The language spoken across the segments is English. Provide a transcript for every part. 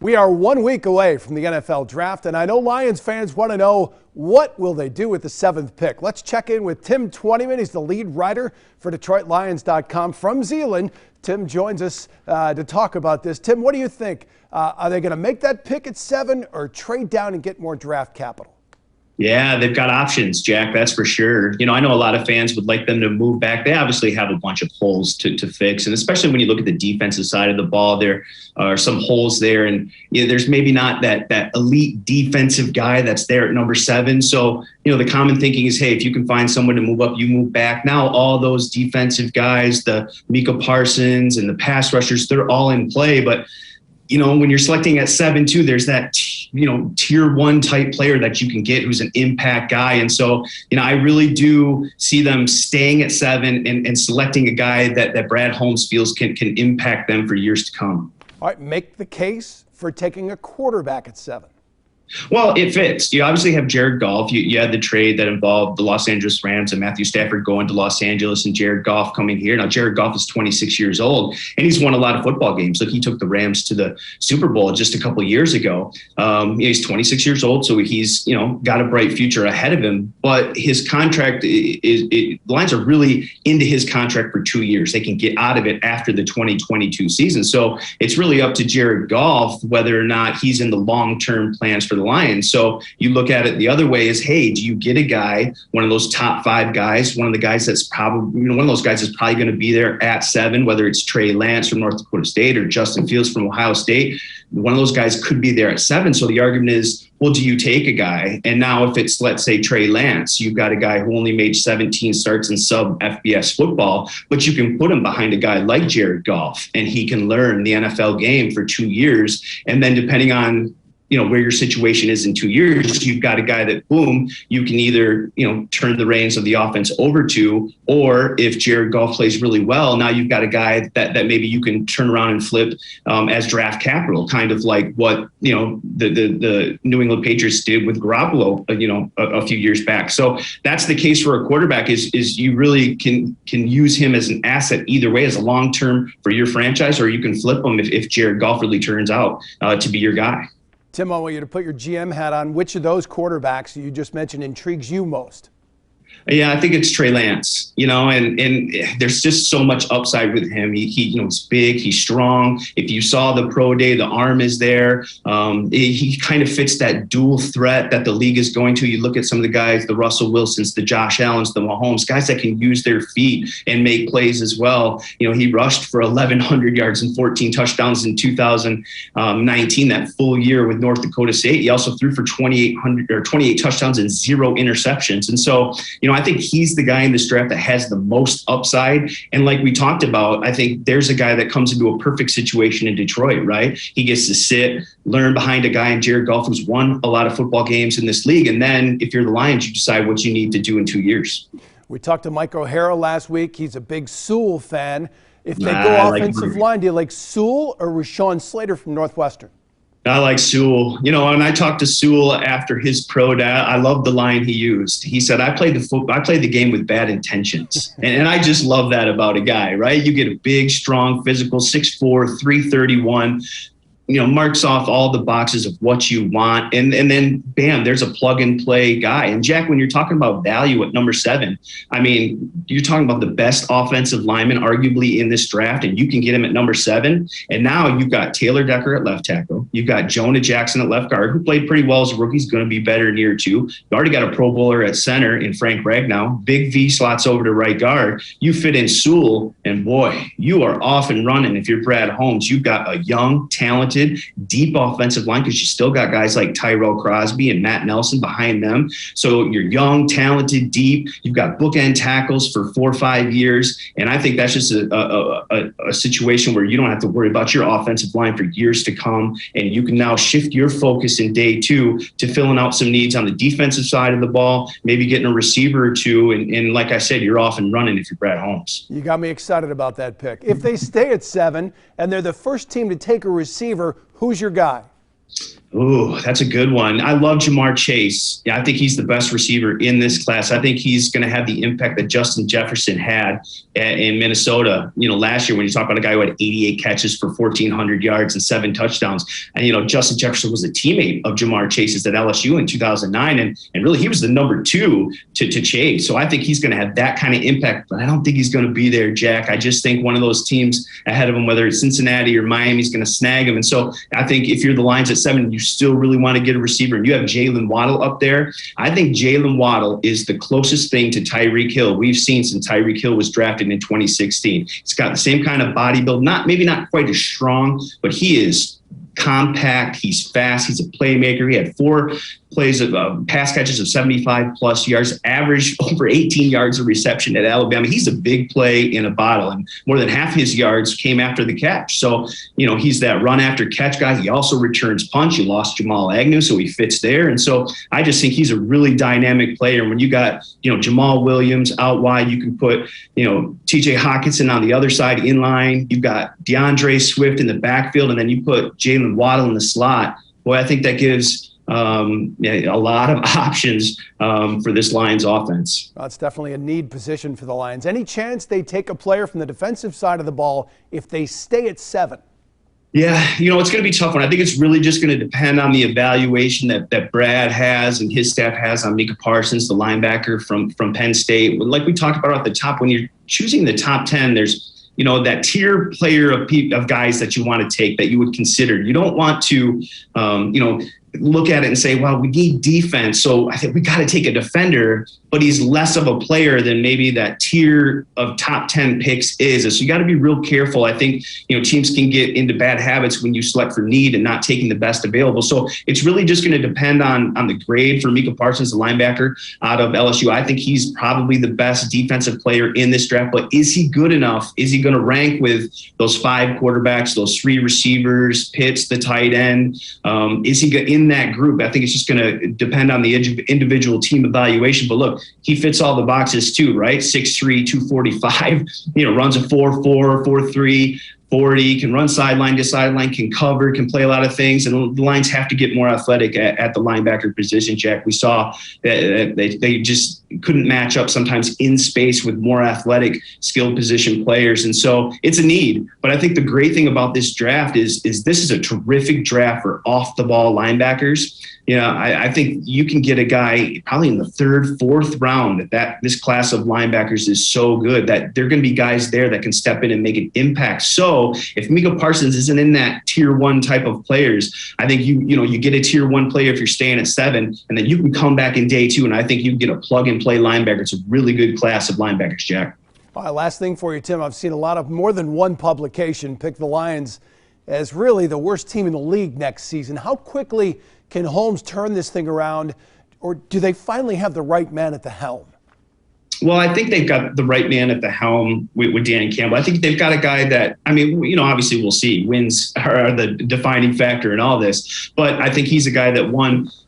We are 1 week away from the NFL draft, and I know Lions fans want to know, what will they do with the 7th pick? Let's check in with Tim Twentyman. He's the lead writer for DetroitLions.com from Zeeland. Tim joins us to talk about this. Tim, what do you think? Are they going to make that pick at 7 or trade down and get more draft capital? Yeah, they've got options, Jack, that's for sure. You know, I know a lot of fans would like them to move back. They obviously have a bunch of holes to fix, and especially when you look at the defensive side of the ball, there are some holes there, and you know, there's maybe not that elite defensive guy that's there at number 7. So, you know, the common thinking is, hey, if you can find someone to move up, you move back. Now all those defensive guys, the Micah Parsons and the pass rushers, they're all in play, but you know, when you're selecting at 7 too, there's that, you know, tier 1 type player that you can get who's an impact guy. And so, you know, I really do see them staying at 7 and selecting a guy that Brad Holmes feels can impact them for years to come. All right, make the case for taking a quarterback at 7. Well, it fits. You obviously have Jared Goff. You had the trade that involved the Los Angeles Rams and Matthew Stafford going to Los Angeles and Jared Goff coming here. Now, Jared Goff is 26 years old, and he's won a lot of football games. Look, he took the Rams to the Super Bowl just a couple of years ago. He's 26 years old, so he's, you know, got a bright future ahead of him. But his contract, the Lions are really into his contract for 2 years. They can get out of it after the 2022 season. So it's really up to Jared Goff whether or not he's in the long-term plans for the Lions. So you look at it the other way is, hey, do you get a guy, one of those top 5 guys, one of the guys that's probably, you know, one of those guys is probably going to be there at 7, whether it's Trey Lance from North Dakota State or Justin Fields from Ohio State. One of those guys could be there at 7. So the argument is, well, do you take a guy? And now if it's, let's say, Trey Lance, you've got a guy who only made 17 starts in sub FBS football, but you can put him behind a guy like Jared Goff, and he can learn the NFL game for 2 years. And then depending on, you know, where your situation is in 2 years, you've got a guy that, boom, you can either, you know, turn the reins of the offense over to, or if Jared Goff plays really well, now you've got a guy that maybe you can turn around and flip as draft capital, kind of like what, you know, the New England Patriots did with Garoppolo, you know, a few years back. So that's the case for a quarterback is you really can use him as an asset either way, as a long-term for your franchise, or you can flip him if Jared Goff really turns out to be your guy. Tim, I want you to put your GM hat on. Which of those quarterbacks you just mentioned intrigues you most? Yeah, I think it's Trey Lance, you know, and there's just so much upside with him. He you know, he's big, he's strong. If you saw the pro day, the arm is there. He kind of fits that dual threat that the league is going to. You look at some of the guys, the Russell Wilsons, the Josh Allens, the Mahomes, guys that can use their feet and make plays as well. You know, he rushed for 1,100 yards and 14 touchdowns in 2019, that full year with North Dakota State. He also threw for 28 touchdowns and 0 interceptions. And so, you know, I think he's the guy in this draft that has the most upside. And like we talked about, I think there's a guy that comes into a perfect situation in Detroit, right? He gets to sit, learn behind a guy in Jared Goff who's won a lot of football games in this league. And then if you're the Lions, you decide what you need to do in 2 years. We talked to Mike O'Hara last week. He's a big Sewell fan. If they go offensive line, do you like Sewell or Rashawn Slater from Northwestern? I like Sewell. You know, and I talked to Sewell after his pro day. I love the line he used. He said, I played the game with bad intentions. and I just love that about a guy, right? You get a big, strong, physical, 6'4", 331, you know, marks off all the boxes of what you want. And then, bam, there's a plug and play guy. And Jack, when you're talking about value at number 7, I mean, you're talking about the best offensive lineman arguably in this draft, and you can get him at number 7. And now you've got Taylor Decker at left tackle. You've got Jonah Jackson at left guard, who played pretty well as a rookie. He's going to be better in year 2. You already got a Pro Bowler at center in Frank Ragnow. Big V slots over to right guard. You fit in Sewell, and boy, you are off and running. If you're Brad Holmes, you've got a young, talented, deep offensive line, because you still got guys like Tyrell Crosby and Matt Nelson behind them. So you're young, talented, deep. You've got bookend tackles for 4 or 5 years. And I think that's just a situation where you don't have to worry about your offensive line for years to come. And you can now shift your focus in day 2 to filling out some needs on the defensive side of the ball, maybe getting a receiver or 2. And like I said, you're off and running if you're Brad Holmes. You got me excited about that pick. If they stay at 7 and they're the first team to take a receiver, who's your guy? Ooh, that's a good one. I love Jamar Chase. Yeah, I think he's the best receiver in this class. I think he's going to have the impact that Justin Jefferson had in Minnesota, last year when you talk about a guy who had 88 catches for 1,400 yards and 7 touchdowns. And, Justin Jefferson was a teammate of Jamar Chase's at LSU in 2009. And really, he was the number 2 to Chase. So I think he's going to have that kind of impact, but I don't think he's going to be there, Jack. I just think one of those teams ahead of him, whether it's Cincinnati or Miami, is going to snag him. And so I think if you're the Lions at 7, you still really want to get a receiver, and you have Jalen Waddle up there. I think Jalen Waddle is the closest thing to Tyreek Hill we've seen since Tyreek Hill was drafted in 2016. He's got the same kind of body build, maybe not quite as strong, but he is compact. He's fast. He's a playmaker. He had 4 plays of pass catches of 75 plus yards, average over 18 yards of reception at Alabama. He's a big play in a bottle, and more than half his yards came after the catch. So, he's that run after catch guy. He also returns punch. You lost Jamal Agnew, so he fits there. And so I just think he's a really dynamic player. When you got, Jamal Williams out wide, you can put, TJ Hawkinson on the other side in line. You've got DeAndre Swift in the backfield, and then you put Jalen Waddle in the slot. Boy, I think that gives a lot of options for this Lions offense. Well, it's definitely a need position for the Lions. Any chance they take a player from the defensive side of the ball if they stay at 7? Yeah, it's going to be a tough one. I think it's really just going to depend on the evaluation that Brad has and his staff has on Micah Parsons, the linebacker from Penn State. Like we talked about at the top, when you're choosing the top 10, there's that tier player of guys that you want to take, that you would consider. You don't want to, look at it and say, well, we need defense, so I think we got to take a defender, but he's less of a player than maybe that tier of top 10 picks is. So you got to be real careful. I think, teams can get into bad habits when you select for need and not taking the best available. So it's really just going to depend on the grade for Micah Parsons, the linebacker out of LSU. I think he's probably the best defensive player in this draft, but is he good enough? Is he going to rank with those 5 quarterbacks, those 3 receivers, Pitts, the tight end? Is he in that group? I think it's just going to depend on the individual team evaluation. But look, he fits all the boxes too, right? 6'3", 245, runs a 4.4, 4.3, 40, can run sideline to sideline, can cover, can play a lot of things. And the Lions have to get more athletic at the linebacker position, Jack. We saw that they just couldn't match up sometimes in space with more athletic, skilled position players. And so it's a need. But I think the great thing about this draft is this is a terrific draft for off-the-ball linebackers. I think you can get a guy probably in the 3rd, 4th round. This class of linebackers is so good that there are going to be guys there that can step in and make an impact. So if Micah Parsons isn't in that tier 1 type of players, I think you get a tier 1 player if you're staying at 7, and then you can come back in day 2, and I think you can get a plug-and-play linebacker. It's a really good class of linebackers, Jack. Last thing for you, Tim. I've seen more than one publication pick the Lions as really the worst team in the league next season. How quickly can Holmes turn this thing around, or do they finally have the right man at the helm? Well, I think they've got the right man at the helm with Dan Campbell. I think they've got a guy that, obviously we'll see. Wins are the defining factor in all this. But I think he's a guy that,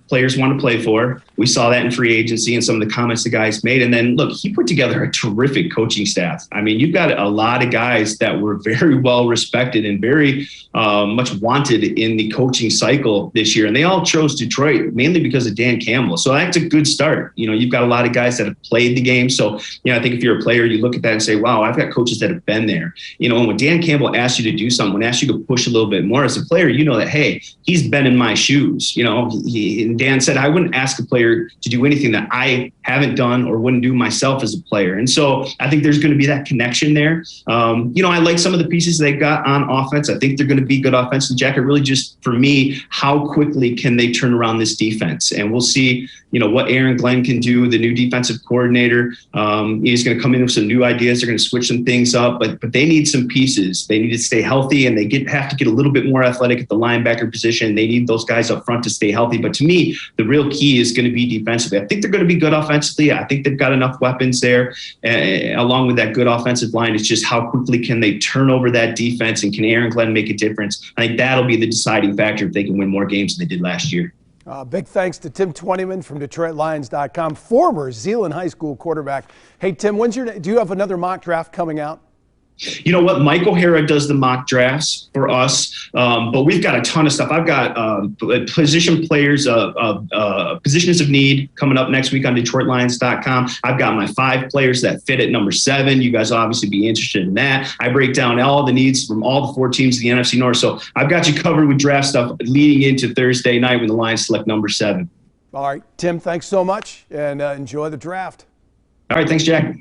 players want to play for. We saw that in free agency and some of the comments the guys made. And then, look, he put together a terrific coaching staff. You've got a lot of guys that were very well respected and very much wanted in the coaching cycle this year. And they all chose Detroit mainly because of Dan Campbell. So that's a good start. You've got a lot of guys that have played the game. So, I think if you're a player, you look at that and say, wow, I've got coaches that have been there. And when Dan Campbell asks you to do something, asks you to push a little bit more as a player, that, hey, he's been in my shoes. And Dan said, I wouldn't ask a player to do anything that I haven't done or wouldn't do myself as a player. And so I think there's going to be that connection there. I like some of the pieces they got on offense. I think they're going to be good offensive. Jack, it really just, for me, how quickly can they turn around this defense? And we'll see, what Aaron Glenn can do, the new defensive coordinator. He's going to come in with some new ideas. They're going to switch some things up, but they need some pieces. They need to stay healthy, and they have to get a little bit more athletic at the linebacker position. They need those guys up front to stay healthy. But to me, the real key is going to be defensively. I think they're going to be good offensively. I think they've got enough weapons there, along with that good offensive line. It's just how quickly can they turn over that defense, and can Aaron Glenn make a difference? I think that'll be the deciding factor if they can win more games than they did last year. Big thanks to Tim Twentyman from DetroitLions.com, former Zeeland High School quarterback. Hey, Tim, do you have another mock draft coming out? You know what? Mike O'Hara does the mock drafts for us, but we've got a ton of stuff. I've got position players, positions of need coming up next week on DetroitLions.com. I've got my 5 players that fit at number 7. You guys will obviously be interested in that. I break down all the needs from all the 4 teams of the NFC North. So I've got you covered with draft stuff leading into Thursday night when the Lions select number 7. All right, Tim, thanks so much, and enjoy the draft. All right, thanks, Jack.